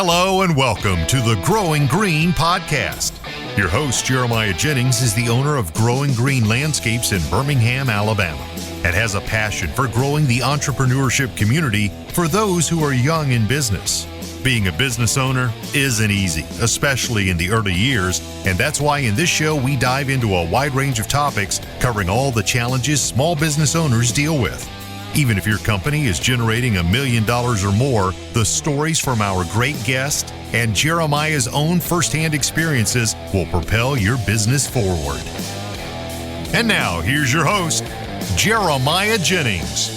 Hello and welcome to the Growing Green podcast. Your host, Jeremiah Jennings, is the owner of Growing Green Landscapes in Birmingham, Alabama, and has a passion for growing the entrepreneurship community for those who are young in business. Being a business owner isn't easy, especially in the early years, and that's why in this show we dive into a wide range of topics covering all the challenges small business owners deal with. Even if your company is generating $1 million or more, the stories from our great guest and Jeremiah's own firsthand experiences will propel your business forward. And now, here's your host, Jeremiah Jennings.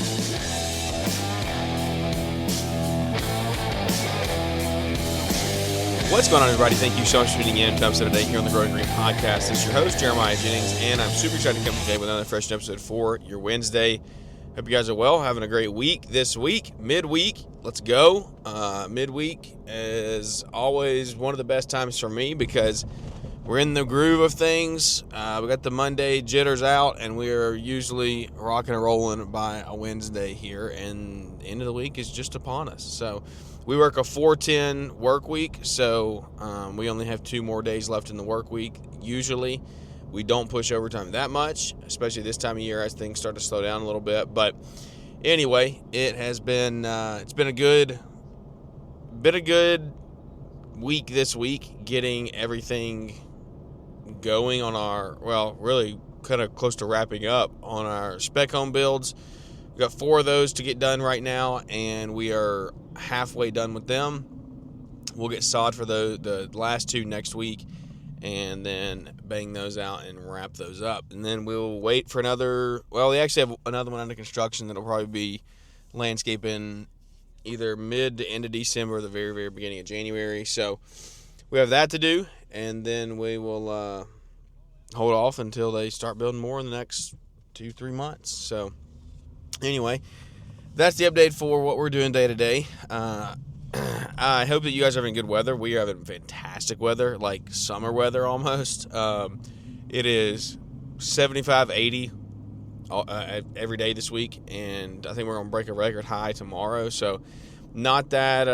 What's going on, everybody? Thank you so much for tuning in to episode today here on the Growing Green podcast. This is your host, Jeremiah Jennings, and I'm super excited to come today with another fresh episode for your Wednesday. Hope you guys are well, having a great week this week, midweek. Let's go. Midweek is always one of the best times for me because we're in the groove of things. We got the Monday jitters out, and we are usually rocking and rolling by a Wednesday here, and the end of the week is just upon us. So we work a 4-10 work week, so we only have 2 more days left in the work week usually. We don't push overtime that much, especially this time of year as things start to slow down a little bit. But anyway, it has been it's been a good week this week, getting everything going on our, well, really kind of close to wrapping up on our spec home builds. We've got 4 of those to get done right now, and we are halfway done with them. We'll get sod for the last 2 next week, and then bang those out and wrap those up. And then we'll wait for another, well, we actually have another one under construction that'll probably be landscaping either mid to end of December or the very, very beginning of January. So we have that to do, and then we will hold off until they start building more in the next 2-3 months. So anyway, that's the update for what we're doing day to day. I hope that you guys are having good weather. We are having fantastic weather, like summer weather almost. It is 75, 80 every day this week, and I think we're going to break a record high tomorrow. So not that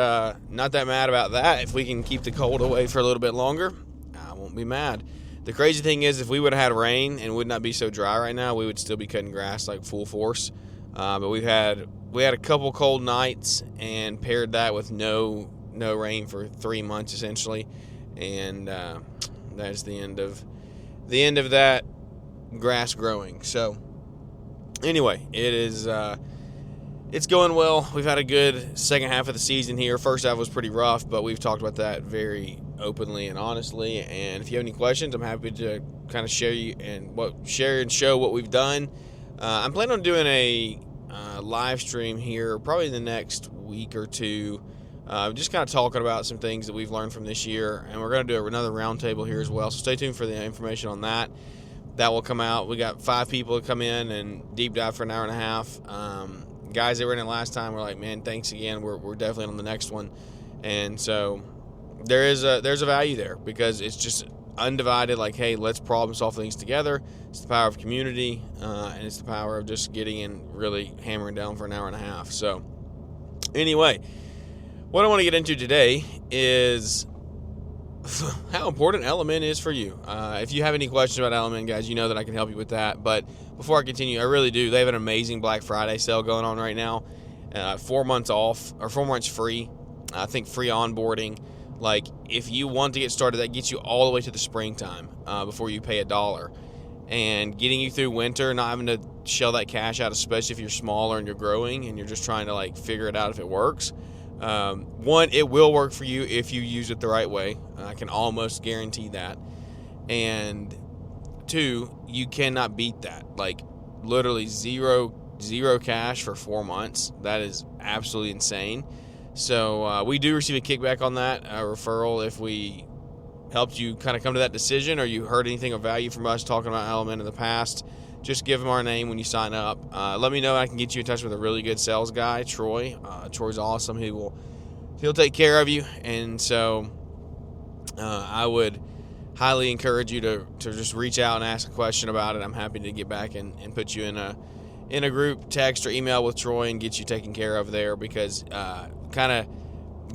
mad about that. If we can keep the cold away for a little bit longer, I won't be mad. The crazy thing is, if we would have had rain and would not be so dry right now, we would still be cutting grass like full force. But we had a couple cold nights and paired that with no rain for 3 months essentially, and that's the end of that grass growing. So anyway, it's going well. We've had a good second half of the season here. First half was pretty rough, but we've talked about that very openly and honestly. And if you have any questions, I'm happy to kind of share and show what we've done. I'm planning on doing a live stream here probably in the next week or two, just kind of talking about some things that we've learned from this year, and we're going to do another roundtable here as well, so stay tuned for the information on that. That will come out. We got 5 people to come in and deep dive for an hour and a half. Guys that were in it last time were like, man, thanks again, we're definitely on the next one. And so there's a value there because it's just undivided, like, hey, let's problem solve things together. It's the power of community, and it's the power of just getting in, really hammering down for an hour and a half. So anyway, what I want to get into today is how important Element is for you. If you have any questions about Element, guys, you know that I can help you with that. But before I continue, I really do. They have an amazing Black Friday sale going on right now. 4 months off, or 4 months free. I think free onboarding. Like, if you want to get started, that gets you all the way to the springtime before you pay $1. And getting you through winter, not having to shell that cash out, especially if you're smaller and you're growing and you're just trying to, like, figure it out if it works. 1, it will work for you if you use it the right way. I can almost guarantee that. And 2, you cannot beat that. Like, literally zero cash for 4 months. That is absolutely insane. So we do receive a kickback on that, a referral, if we helped you kind of come to that decision or you heard anything of value from us talking about Element in the past. Just give them our name when you sign up. Let me know. I can get you in touch with a really good sales guy, Troy. Troy's awesome. He'll take care of you. And so I would highly encourage you to just reach out and ask a question about it. I'm happy to get back and put you in a group text or email with Troy and get you taken care of there, because kind of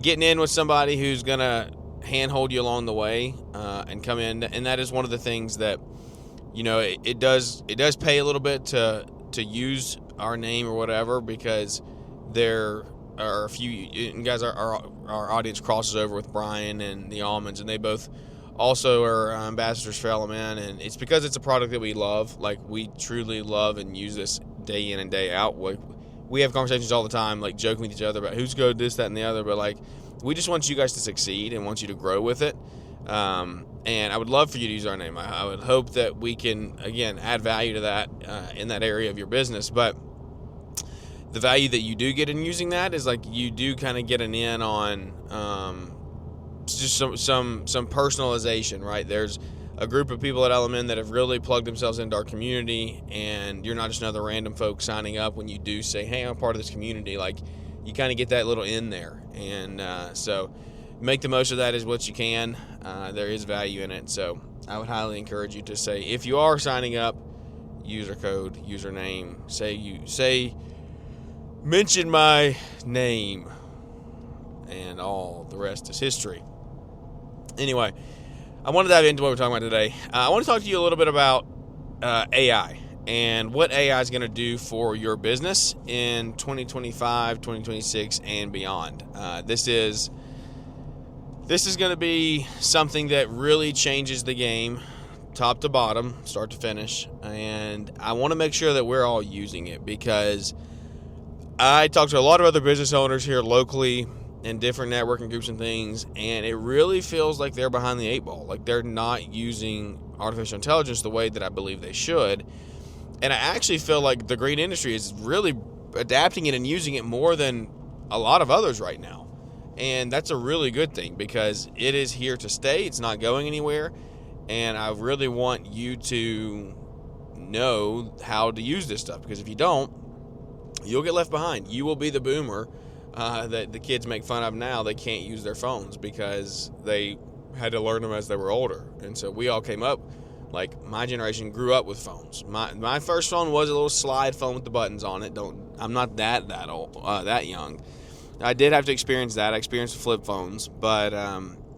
getting in with somebody who's going to handhold you along the way and come in. And that is one of the things that, it does pay a little bit to use our name or whatever, because there are a few, and guys, our audience crosses over with Brian and the Almonds, and they both also are ambassadors for LMN, and it's because it's a product that we love. Like, we truly love and use this day in and day out. We have conversations all the time, like joking with each other about who's good, this, that, and the other, but like, we just want you guys to succeed and want you to grow with it. And I would love for you to use our name. I would hope that we can, again, add value to that in that area of your business. But the value that you do get in using that is, like, you do kind of get an in on just some personalization, right? There's a group of people at LMN that have really plugged themselves into our community, and you're not just another random folk signing up when you do say, hey, I'm part of this community. Like, you kind of get that little in there. And so make the most of that as what you can. There is value in it. So I would highly encourage you to say, if you are signing up, user code, username, mention my name, and all the rest is history. Anyway, I want to dive into what we're talking about today. I want to talk to you a little bit about AI and what AI is going to do for your business in 2025, 2026, and beyond. This is going to be something that really changes the game, top to bottom, start to finish. And I want to make sure that we're all using it, because I talk to a lot of other business owners here locally in different networking groups and things, and it really feels like they're behind the eight ball. Like, they're not using artificial intelligence the way that I believe they should. And I actually feel like the green industry is really adapting it and using it more than a lot of others right now. And that's a really good thing, because it is here to stay. It's not going anywhere. And I really want you to know how to use this stuff, because if you don't, you'll get left behind. You will be the boomer that the kids make fun of now. They can't use their phones because they had to learn them as they were older. And so we all came up, like, my generation grew up with phones. My first phone was a little slide phone with the buttons on it. I'm not that old, that young. I did have to experience that. I experienced flip phones, but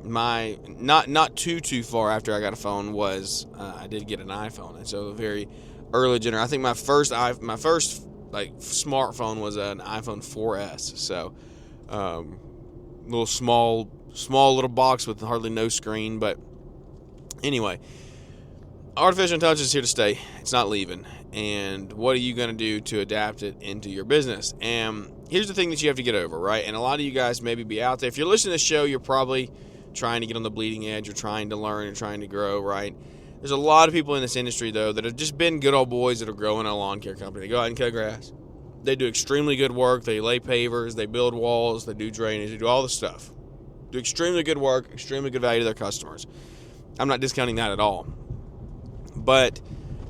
my not too far after I got a phone was I did get an iPhone. And so a very early generation. I think my first like smartphone was an iPhone 4S. So little small little box with hardly no screen. But anyway, artificial intelligence is here to stay. It's not leaving. And what are you going to do to adapt it into your business? And here's the thing that you have to get over, right? And a lot of you guys maybe be out there. If you're listening to this show, you're probably trying to get on the bleeding edge. You're trying to learn. You're trying to grow, right? There's a lot of people in this industry, though, that have just been good old boys that are growing a lawn care company. They go out and cut grass. They do extremely good work. They lay pavers. They build walls. They do drainage. They do all the stuff. Do extremely good work, extremely good value to their customers. I'm not discounting that at all. But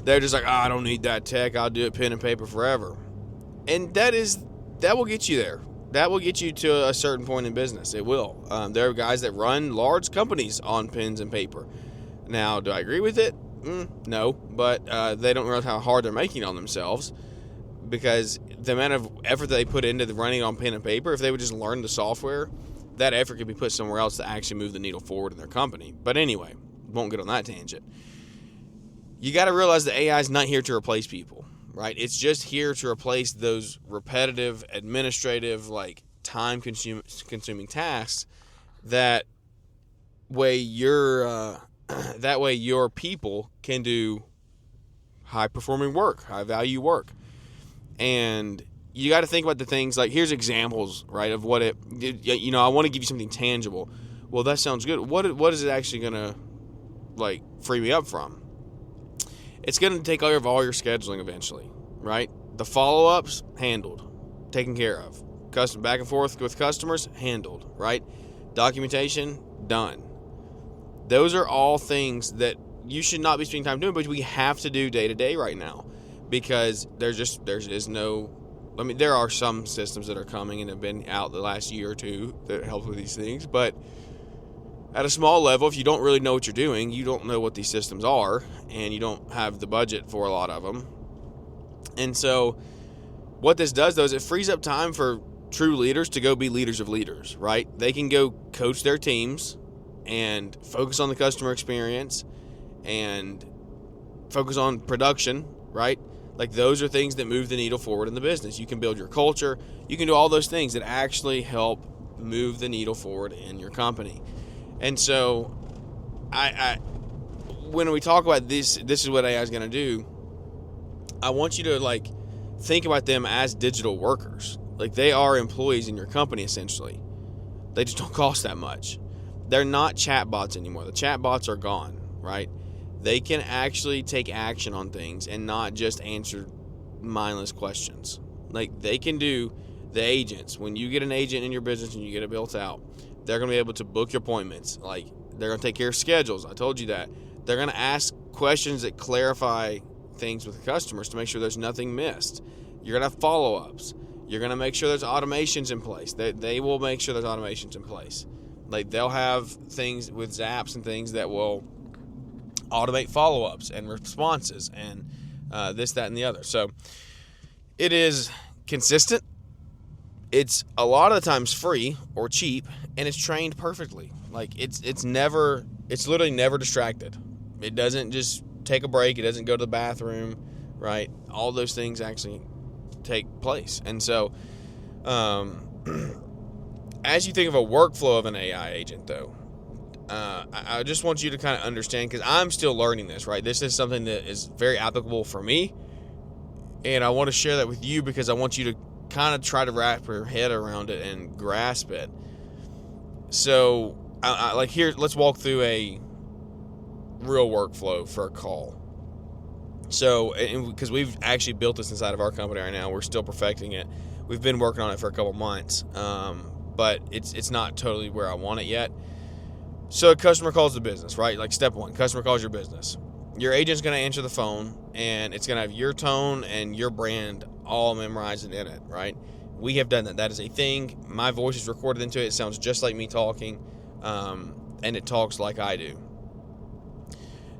they're just like, I don't need that tech. I'll do it pen and paper forever. And that will get you there. That will get you to a certain point in business. It will. There are guys that run large companies on pens and paper. Now, do I agree with it? No, but they don't realize how hard they're making it on themselves, because the amount of effort that they put into running on pen and paper, if they would just learn the software, that effort could be put somewhere else to actually move the needle forward in their company. But anyway, won't get on that tangent. You got to realize that AI is not here to replace people, right? It's just here to replace those repetitive, administrative, like time-consuming tasks that way your people can do high-performing work, high-value work. And you got to think about the things, like, here's examples, right, of what I want to give you something tangible. Well, that sounds good. What is it actually going to, like, free me up from? It's going to take care of all your scheduling eventually, right? The follow-ups, handled, taken care of. Custom back and forth with customers, handled, right? Documentation, done. Those are all things that you should not be spending time doing, but we have to do day to day right now, because there is no. I mean, there are some systems that are coming and have been out the last year or two that help with these things, but at a small level, if you don't really know what you're doing, you don't know what these systems are, and you don't have the budget for a lot of them. And so what this does, though, is it frees up time for true leaders to go be leaders of leaders, right? They can go coach their teams and focus on the customer experience and focus on production, right? Like, those are things that move the needle forward in the business. You can build your culture. You can do all those things that actually help move the needle forward in your company. And so I when we talk about this is what AI is going to do. I want you to, like, think about them as digital workers. Like, they are employees in your company, essentially. They just don't cost that much. They're not chatbots anymore. The chatbots are gone, right? They can actually take action on things and not just answer mindless questions. Like, they can do the agents. When you get an agent in your business and you get it built out, they're going to be able to book your appointments. Like, they're going to take care of schedules. I told you that. They're going to ask questions that clarify things with the customers to make sure there's nothing missed. You're going to have follow-ups. You're going to make sure there's automations in place. They will make sure there's automations in place. Like, they'll have things with Zaps and things that will automate follow-ups and responses and this, that, and the other. So it is consistent. It's a lot of the times free or cheap, and it's trained perfectly. Like, it's literally never distracted. It doesn't just take a break. It doesn't go to the bathroom, right? All those things actually take place. And so as you think of a workflow of an AI agent, though, I just want you to kind of understand, because I'm still learning this, right? This is something that is very applicable for me, and I want to share that with you because I want you to kind of try to wrap your head around it and grasp it. So, let's walk through a real workflow for a call. So, because we've actually built this inside of our company right now, we're still perfecting it. We've been working on it for a couple months, but it's not totally where I want it yet. So a customer calls the business, right? Like, step one, customer calls your business. Your agent's going to answer the phone, and it's going to have your tone and your brand all memorized in it, right? We have done that. That is a thing. My voice is recorded into it. It sounds just like me talking, and it talks like I do.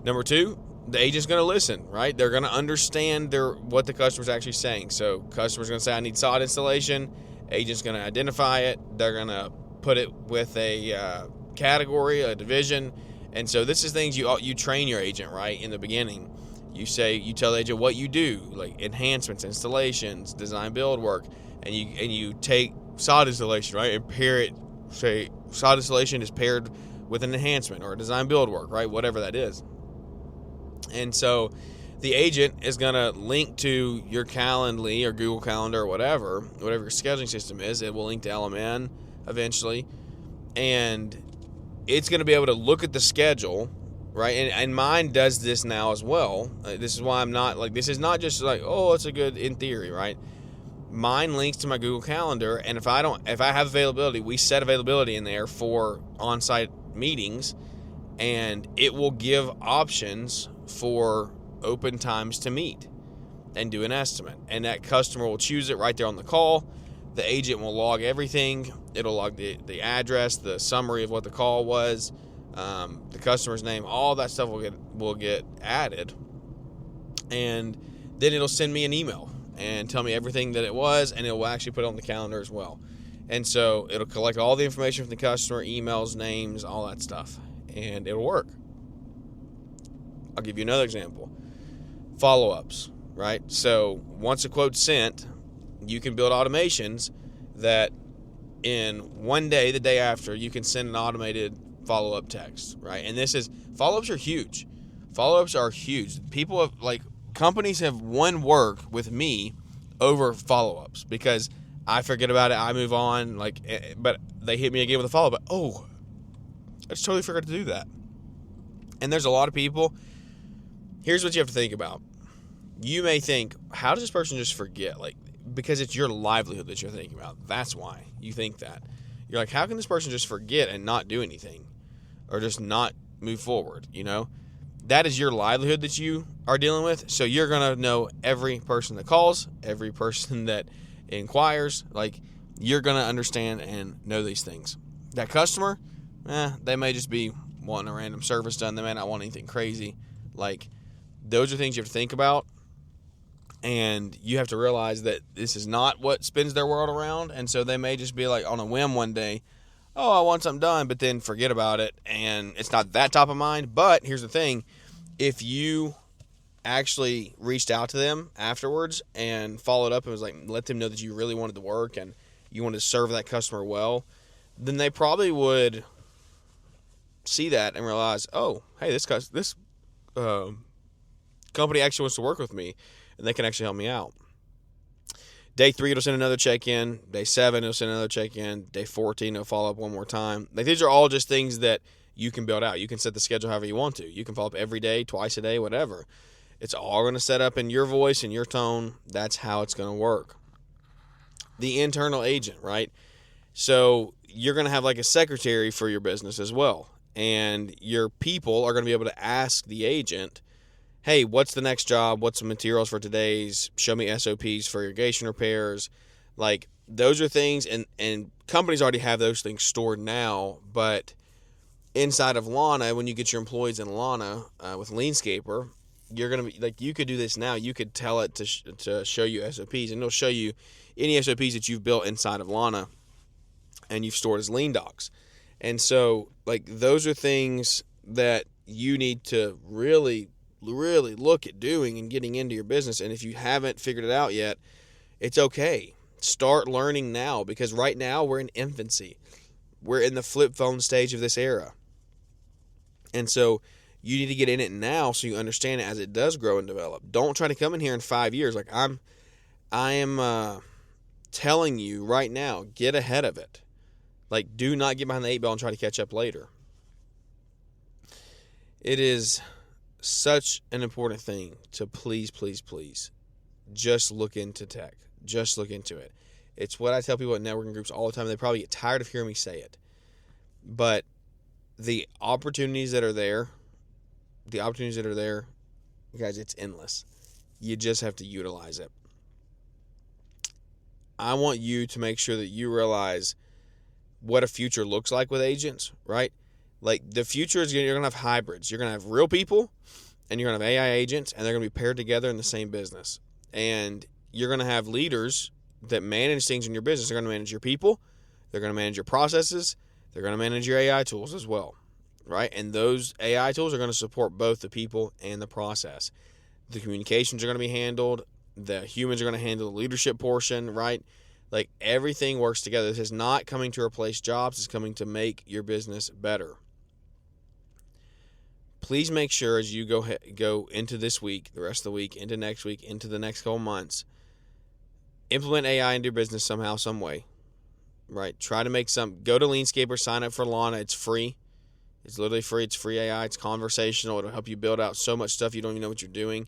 Number two, the agent's going to listen, right? They're going to understand what the customer's actually saying. So customer's going to say, I need sod installation. Agent's going to identify it. They're going to put it with a category, a division. And so this is things you train your agent, right? In the beginning, you tell the agent what you do, like enhancements, installations, design, build work, and you take sod installation, right? And pair it, say sod installation is paired with an enhancement or a design, build work, right? Whatever that is. And so the agent is going to link to your Calendly or Google Calendar or whatever your scheduling system is. It will link to LMN eventually. And it's going to be able to look at the schedule, right? And mine does this now as well. This is why I'm not like, this is not just like, oh, it's a good in theory, right? Mine links to my Google Calendar, and if I have availability, we set availability in there for on-site meetings, and it will give options for open times to meet and do an estimate. And that customer will choose it right there on the call. The agent will log everything. It'll log the address, the summary of what the call was, the customer's name, all that stuff will get added. And then it'll send me an email and tell me everything that it was, and it will actually put it on the calendar as well. And so it'll collect all the information from the customer, emails, names, all that stuff, and it'll work. I'll give you another example. Follow-ups, right? So once a quote's sent, you can build automations that in one day, the day after, you can send an automated follow-up text, right? And follow-ups are huge. Follow-ups are huge. Companies have won work with me over follow-ups because I forget about it, I move on, but they hit me again with a follow-up. Oh, I just totally forgot to do that. And there's a lot of people. Here's what you have to think about. You may think, how does this person just forget? Because it's your livelihood that you're thinking about. That's why you think that. You're like, how can this person just forget and not do anything? Or just not move forward, That is your livelihood that you are dealing with. So you're going to know every person that calls, every person that inquires. You're going to understand and know these things. That customer, they may just be wanting a random service done. They may not want anything crazy. Those are things you have to think about. And you have to realize that this is not what spins their world around. And so they may just be like on a whim one day, oh, I want something done, but then forget about it. And it's not that top of mind. But here's the thing. If you actually reached out to them afterwards and followed up and was like, let them know that you really wanted to work and you wanted to serve that customer well, then they probably would see that and realize, oh, hey, this company actually wants to work with me, and they can actually help me out. Day 3, it'll send another check-in. Day 7, it'll send another check-in. Day 14, it'll follow up one more time. Like, these are all just things that you can build out. You can set the schedule however you want to. You can follow up every day, twice a day, whatever. It's all going to set up in your voice and your tone. That's how it's going to work. The internal agent, right? So you're going to have like a secretary for your business as well. And your people are going to be able to ask the agent, hey, what's the next job? What's the materials for today's? Show me SOPs for irrigation repairs. Like, those are things, and companies already have those things stored now, but inside of Lana, when you get your employees in Lana with Leanscaper, you're going to be, like, you could do this now. You could tell it to show you SOPs, and it'll show you any SOPs that you've built inside of Lana and you've stored as lean docs. And so, like, those are things that you need to really look at doing and getting into your business. And if you haven't figured it out yet, it's okay. Start learning now, because right now we're in infancy. We're in the flip phone stage of this era. And so you need to get in it now so you understand it as it does grow and develop. Don't try to come in here in 5 years. Like, I am telling you right now, get ahead of it. Like, do not get behind the 8 ball and try to catch up later. It is such an important thing to please just look into tech. Just look into it. It's what I tell people at networking groups all the time. They probably get tired of hearing me say it. But the opportunities that are there, guys, it's endless. You just have to utilize it. I want you to make sure that you realize what a future looks like with agents, right? Like, the future is you're going to have hybrids. You're going to have real people, and you're going to have AI agents, and they're going to be paired together in the same business. And you're going to have leaders that manage things in your business. They're going to manage your people. They're going to manage your processes. They're going to manage your AI tools as well, right? And those AI tools are going to support both the people and the process. The communications are going to be handled. The humans are going to handle the leadership portion, right? Like, everything works together. This is not coming to replace jobs. It's coming to make your business better. Please make sure as you go into this week, the rest of the week, into next week, into the next couple months, implement AI into your business somehow, some way, right? Try to make go to Leanscaper, sign up for Lana. It's free. It's literally free. It's free AI. It's conversational. It'll help you build out so much stuff you don't even know what you're doing.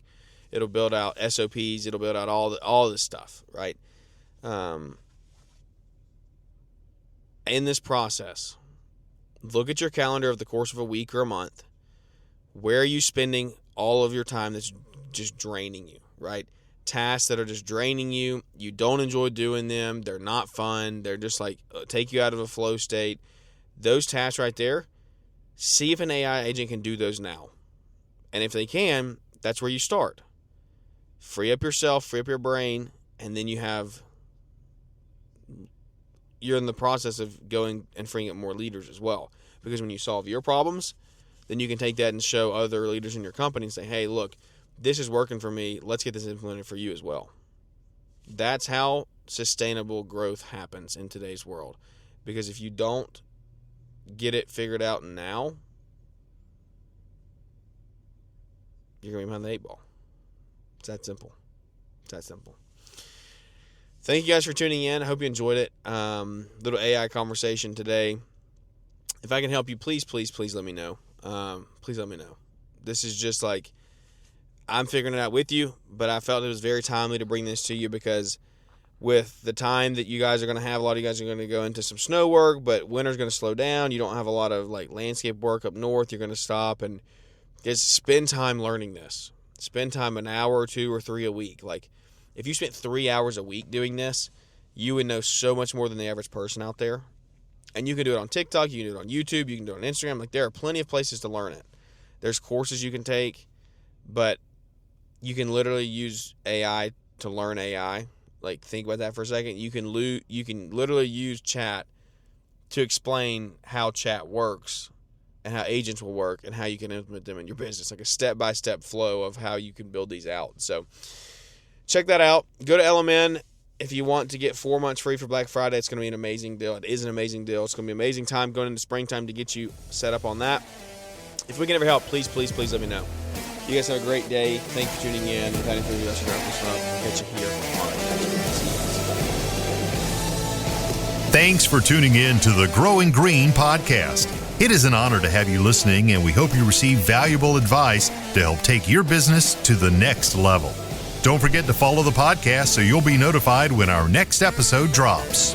It'll build out SOPs. It'll build out all this stuff, right? In this process, look at your calendar over the course of a week or a month. Where are you spending all of your time that's just draining you, right? Tasks that are just draining you. You don't enjoy doing them. They're not fun. They're just like take you out of a flow state. Those tasks right there, see if an AI agent can do those now. And if they can, that's where you start. Free up yourself, free up your brain, and then you're in the process of going and freeing up more leaders as well. Because when you solve your problems, then you can take that and show other leaders in your company and say, hey, look, this is working for me. Let's get this implemented for you as well. That's how sustainable growth happens in today's world. Because if you don't get it figured out now, you're going to be behind the 8 ball. It's that simple. Thank you guys for tuning in. I hope you enjoyed it. Little AI conversation today. If I can help you, please let me know. Please let me know. This is just like, I'm figuring it out with you, but I felt it was very timely to bring this to you because with the time that you guys are going to have, a lot of you guys are going to go into some snow work, but winter's going to slow down. You don't have a lot of like landscape work up north. You're going to stop and just spend time learning this. Spend time an hour or 2 or 3 a week. Like, if you spent 3 hours a week doing this, you would know so much more than the average person out there. And you can do it on TikTok, you can do it on YouTube, you can do it on Instagram. Like, there are plenty of places to learn it. There's courses you can take, but you can literally use AI to learn AI, like think about that for a second. You can literally use chat to explain how chat works and how agents will work and how you can implement them in your business, like a step-by-step flow of how you can build these out. So check that out. Go to LMN if you want to get 4 months free for Black Friday. It's going to be an amazing deal. It is an amazing deal. It's going to be an amazing time going into springtime to get you set up on that. If we can ever help, please let me know. You guys have a great day. Thank you for tuning in. Without any further ado, I'll catch you here on the next one. Thanks for tuning in to the Growing Green podcast. It is an honor to have you listening, and we hope you receive valuable advice to help take your business to the next level. Don't forget to follow the podcast so you'll be notified when our next episode drops.